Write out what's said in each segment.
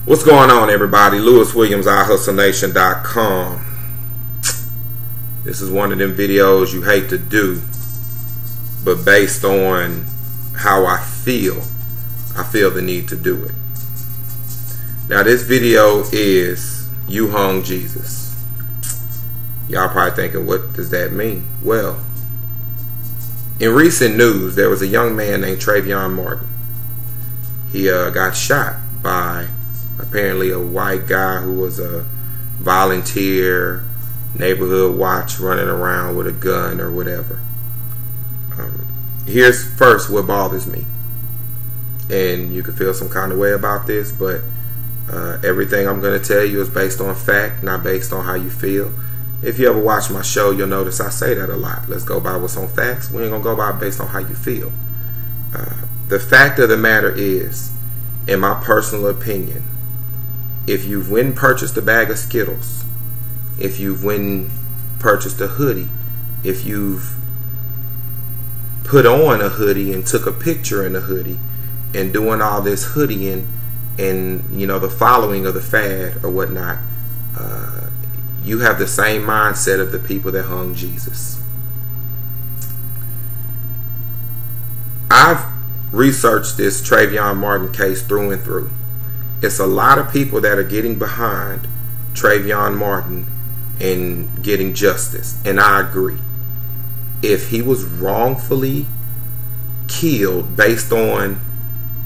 What's going on, everybody? Lewis Williams, iHustleNation.com. This is one of them videos you hate to do, but based on how I feel the need to do it. Now, this video is You Hung Jesus. Y'all probably thinking, what does that mean? Well, in recent news, there was a young man named Trayvon Martin. He got shot by apparently a white guy who was a volunteer, neighborhood watch, running around with a gun or whatever. Here's first what bothers me, and you can feel some kind of way about this, but everything I'm going to tell you is based on fact, not based on how you feel. If you ever watch my show, you'll notice I say that a lot. Let's go by what's on facts. We ain't going to go by based on how you feel. The fact of the matter is, in my personal opinion, if you've went and purchased a bag of Skittles, if you've went and purchased a hoodie, if you've put on a hoodie and took a picture in a hoodie and doing all this hoodieing and you know the following of the fad or whatnot, you have the same mindset of the people that hung Jesus. I've researched this Trayvon Martin case through and through. It's a lot of people that are getting behind Trayvon Martin and getting justice, and I agree. If he was wrongfully killed based on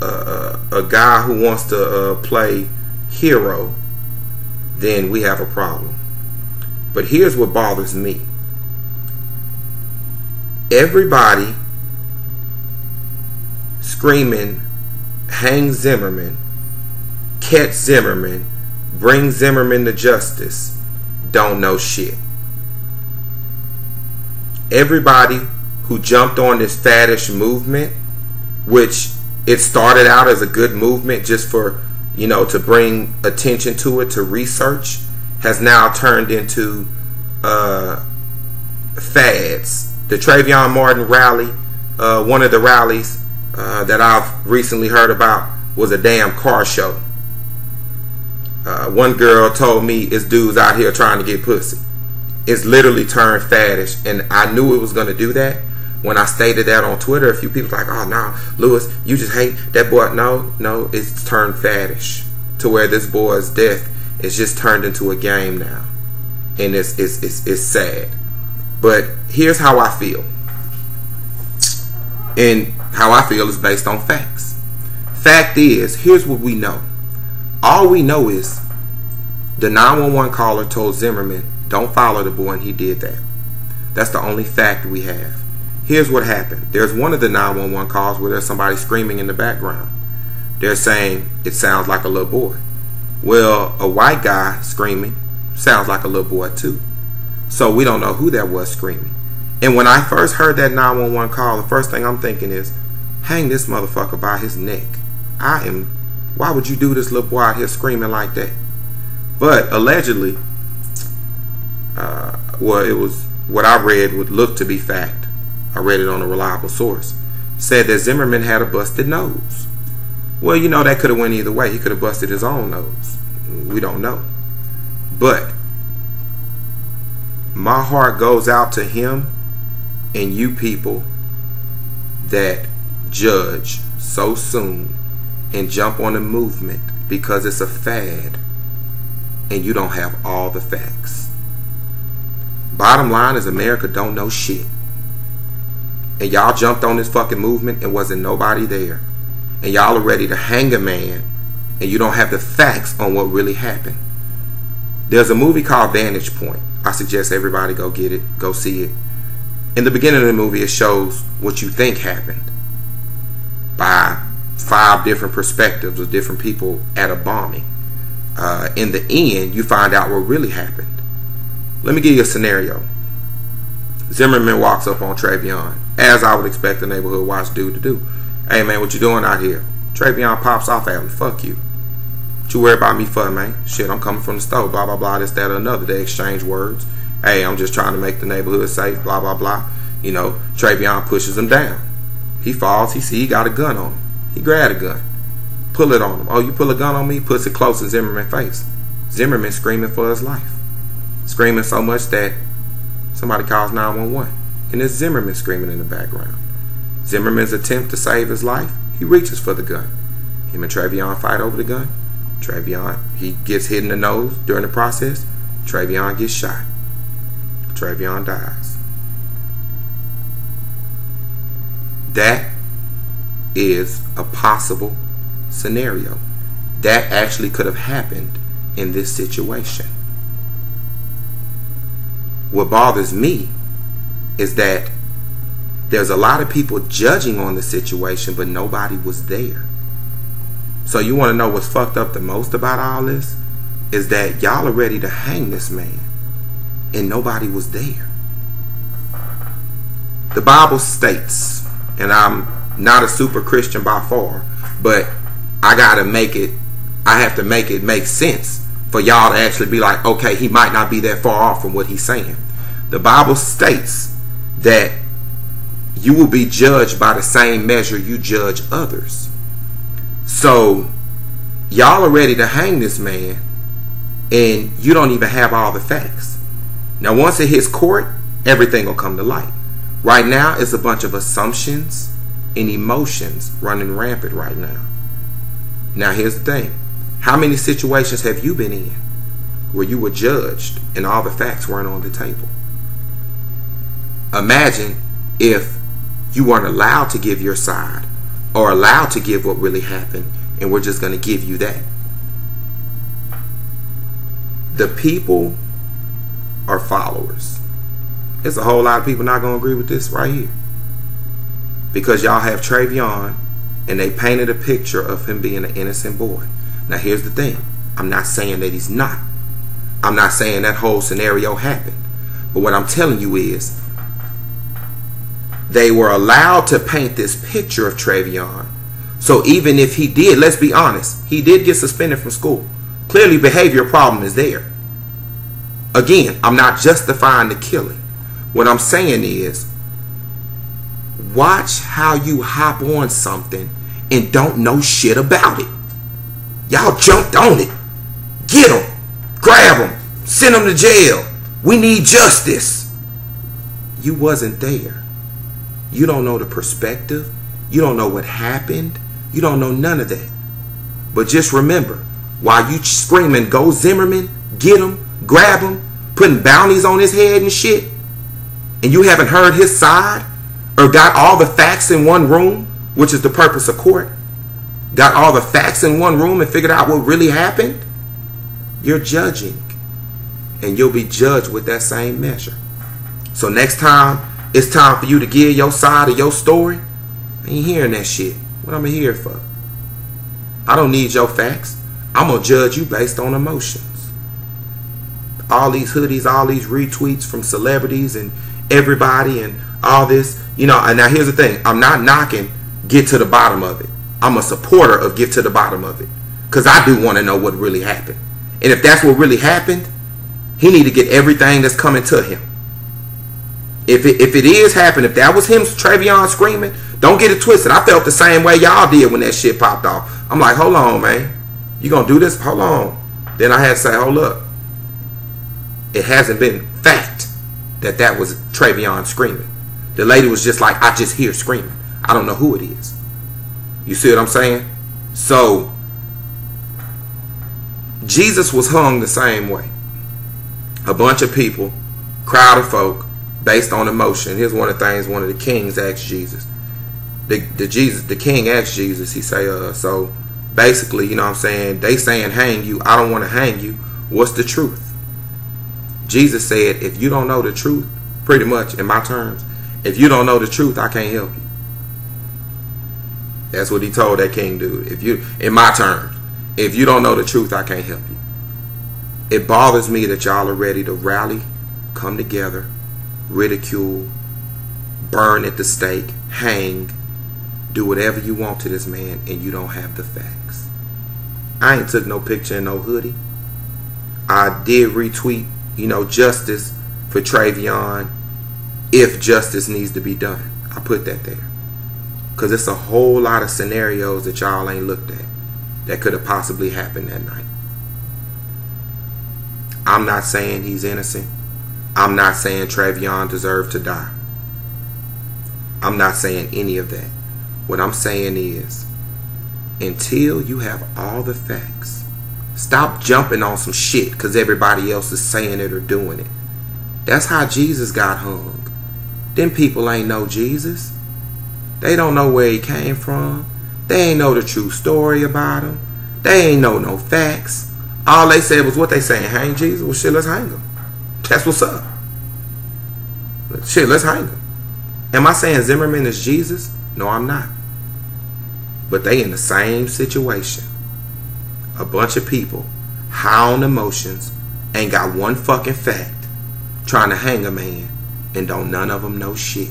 a guy who wants to play hero, then we have a problem. But here's what bothers me. Everybody screaming, hang Zimmerman, catch Zimmerman, bring Zimmerman to justice, don't know shit. Everybody who jumped on this faddish movement, which it started out as a good movement just for, you know, to bring attention to it, to research, has now turned into fads. The Trayvon Martin rally, one of the rallies that I've recently heard about was a damn car show. One girl told me it's dudes out here trying to get pussy. It's literally turned faddish, and I knew it was going to do that when I stated that on Twitter. A few people were like, oh no, Lewis, you just hate that boy. No, it's turned faddish to where this boy's death is just turned into a game now, and it's sad. But here's how I feel, and how I feel is based on facts. Fact is, here's what we know. All we know is the 911 caller told Zimmerman, don't follow the boy, and he did that. That's the only fact we have. Here's what happened. There's one of the 911 calls where there's somebody screaming in the background. They're saying it sounds like a little boy. Well, a white guy screaming sounds like a little boy too. So we don't know who that was screaming. And when I first heard that 911 call, the first thing I'm thinking is, hang this motherfucker by his neck. Why would you do this little boy out here screaming like that? But allegedly, well, it was what I read would look to be fact. I read it on a reliable source. Said that Zimmerman had a busted nose. Well, you know, that could have went either way. He could have busted his own nose. We don't know. But my heart goes out to him and you people that judge so soon and jump on a movement because it's a fad and you don't have all the facts. Bottom line is, America don't know shit. And y'all jumped on this fucking movement and wasn't nobody there. And y'all are ready to hang a man and you don't have the facts on what really happened. There's a movie called Vantage Point. I suggest everybody go get it, go see it. In the beginning of the movie, it shows what you think happened by 5 different perspectives of different people at a bombing. In the end, you find out what really happened. Let me give you a scenario. Zimmerman walks up on Trayvon, as I would expect a neighborhood watch dude to do. Hey man, what you doing out here? Trayvon pops off at him. Fuck you. What you worry about me for, man? Shit, I'm coming from the store. Blah, blah, blah. This, that, or another. They exchange words. Hey, I'm just trying to make the neighborhood safe. Blah, blah, blah. You know, Trayvon pushes him down. He falls. He got a gun on him. He grabbed a gun. Pull it on him. Oh, you pull a gun on me? Puts it close to Zimmerman's face. Zimmerman screaming for his life. Screaming so much that somebody calls 911. And it's Zimmerman screaming in the background. Zimmerman's attempt to save his life, he reaches for the gun. Him and Travion fight over the gun. Travion, he gets hit in the nose during the process. Travion gets shot. Travion dies. That is a possible scenario. That actually could have happened in this situation. What bothers me is that there's a lot of people judging on the situation, but nobody was there. So you want to know what's fucked up the most about all this? Is that y'all are ready to hang this man, and nobody was there. The Bible states, and I'm not a super Christian by far, but I have to make it make sense for y'all to actually be like, okay, he might not be that far off from what he's saying. The Bible states that you will be judged by the same measure you judge others. So y'all are ready to hang this man, and you don't even have all the facts. Now once it hits court, everything will come to light. Right now it's a bunch of assumptions and emotions running rampant right now. Now here's the thing. How many situations have you been in where you were judged and all the facts weren't on the table? Imagine if you weren't allowed to give your side or allowed to give what really happened, and we're just going to give you that. The people are followers. There's a whole lot of people not going to agree with this right here, because y'all have Travion and they painted a picture of him being an innocent boy. Now here's the thing. I'm not saying that he's not. I'm not saying that whole scenario happened. But what I'm telling you is they were allowed to paint this picture of Travion. So even if he did, let's be honest, he did get suspended from school. Clearly behavior problem is there. Again, I'm not justifying the killing. What I'm saying is, watch how you hop on something and don't know shit about it. Y'all jumped on it. Get him. Grab him. Send him to jail. We need justice. You wasn't there. You don't know the perspective. You don't know what happened. You don't know none of that. But just remember, while you screaming, go Zimmerman, get him, grab him, putting bounties on his head and shit, and you haven't heard his side or got all the facts in one room, which is the purpose of court, got all the facts in one room and figured out what really happened, you're judging. And you'll be judged with that same measure. So next time it's time for you to give your side of your story, I ain't hearing that shit. What am I here for? I don't need your facts. I'm going to judge you based on emotions. All these hoodies, all these retweets from celebrities and everybody and all this. You know, and now here's the thing. I'm not knocking get to the bottom of it. I'm a supporter of get to the bottom of it, because I do want to know what really happened. And if that's what really happened, he need to get everything that's coming to him. If it is happening, if that was him, Travion screaming, don't get it twisted. I felt the same way y'all did when that shit popped off. I'm like, hold on, man. You gonna do this? Hold on. Then I had to say, hold up. It hasn't been fact that was Travion screaming. The lady was just like, I just hear screaming. I don't know who it is. You see what I'm saying? So Jesus was hung the same way. A bunch of people, crowd of folk, based on emotion. Here's one of the things one of the kings asked Jesus. The king asked Jesus, he say, so basically, you know what I'm saying, they saying hang you, I don't want to hang you. What's the truth? Jesus said, if you don't know the truth, pretty much in my terms, if you don't know the truth, I can't help you. That's what he told that king dude. In my terms, if you don't know the truth, I can't help you. It bothers me that y'all are ready to rally, come together, ridicule, burn at the stake, hang, do whatever you want to this man, and you don't have the facts. I ain't took no picture in no hoodie. I did retweet, justice for Travion if justice needs to be done. I put that there because it's a whole lot of scenarios that y'all ain't looked at. that could have possibly happened that night. I'm not saying he's innocent. I'm not saying Travion deserved to die. I'm not saying any of that. What I'm saying is, until you have all the facts, stop jumping on some shit because everybody else is saying it or doing it. That's how Jesus got hung. Them people ain't know Jesus. They don't know where he came from. They ain't know the true story about him. They ain't know no facts. All they said was what they saying, hang Jesus? Well, shit, let's hang him. That's what's up. Shit, let's hang him. Am I saying Zimmerman is Jesus? No, I'm not. But they in the same situation. A bunch of people high on emotions, ain't got one fucking fact, trying to hang a man, and don't none of them know shit.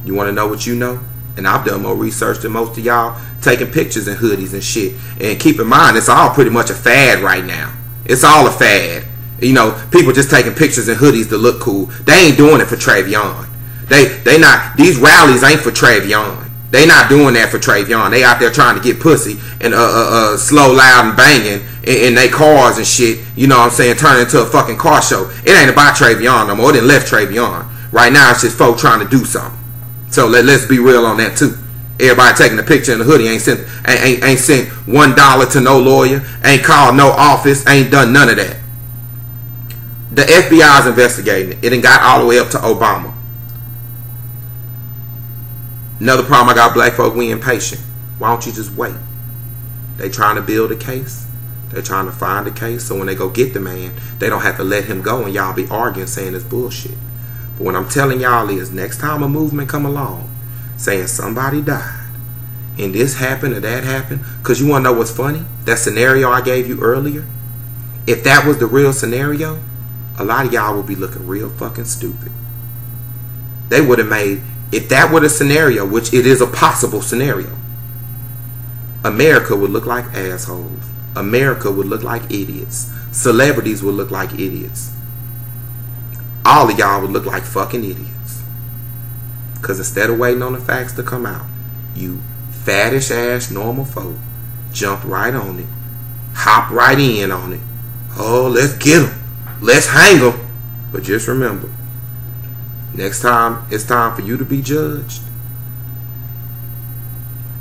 You want to know what you know? And I've done more research than most of y'all, taking pictures in hoodies and shit. And keep in mind, it's all pretty much a fad right now. It's all a fad. You know, people just taking pictures in hoodies to look cool. They ain't doing it for Travion. They not, these rallies ain't for Travion. They not doing that for Travion. They out there trying to get pussy and slow, loud, and banging in their cars and shit. You know what I'm saying? Turn into a fucking car show. It ain't about Travion no more. It done left Travion. Right now, it's just folk trying to do something. So let's be real on that too. Everybody taking a picture in the hoodie ain't sent $1 to no lawyer, ain't called no office, ain't done none of that. The FBI is investigating it. It done got all the way up to Obama. Another problem I got, black folk, we impatient. Why don't you just wait? They trying to build a case. They trying to find a case. So when they go get the man, they don't have to let him go and y'all be arguing saying it's bullshit. But what I'm telling y'all is, next time a movement come along saying somebody died and this happened or that happened, because you want to know what's funny? That scenario I gave you earlier, if that was the real scenario, a lot of y'all would be looking real fucking stupid. They would have made, if that were the scenario, which it is a possible scenario, America would look like assholes. America would look like idiots. Celebrities would look like idiots. All of y'all would look like fucking idiots. Because instead of waiting on the facts to come out, you faddish ass normal folk jump right on it, hop right in on it. Oh, let's get them. Let's hang them. But just remember, next time it's time for you to be judged.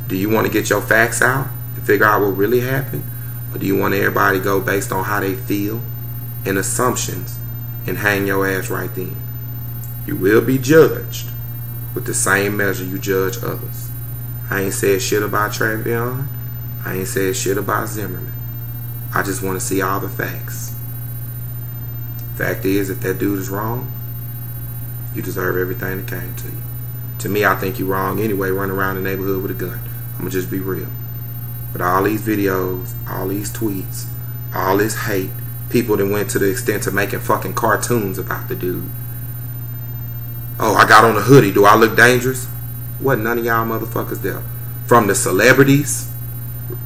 Do you want to get your facts out and figure out what really happened? Or do you want everybody to go based on how they feel and assumptions and hang your ass right then? You will be judged with the same measure you judge others. I ain't said shit about Travion. I ain't said shit about Zimmerman. I just want to see all the facts. Fact is, if that dude is wrong, you deserve everything that came to you. To me, I think you're wrong anyway, running around the neighborhood with a gun. I'm going to just be real. But all these videos, all these tweets, all this hate, people that went to the extent of making fucking cartoons about the dude. Oh, I got on a hoodie. Do I look dangerous? Wasn't none of y'all motherfuckers there. From the celebrities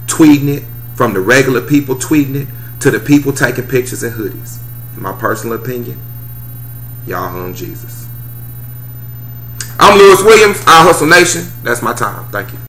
tweeting it, from the regular people tweeting it, to the people taking pictures in hoodies. In my personal opinion, y'all hung Jesus. I'm Lewis Williams, I Hustle Nation. That's my time. Thank you.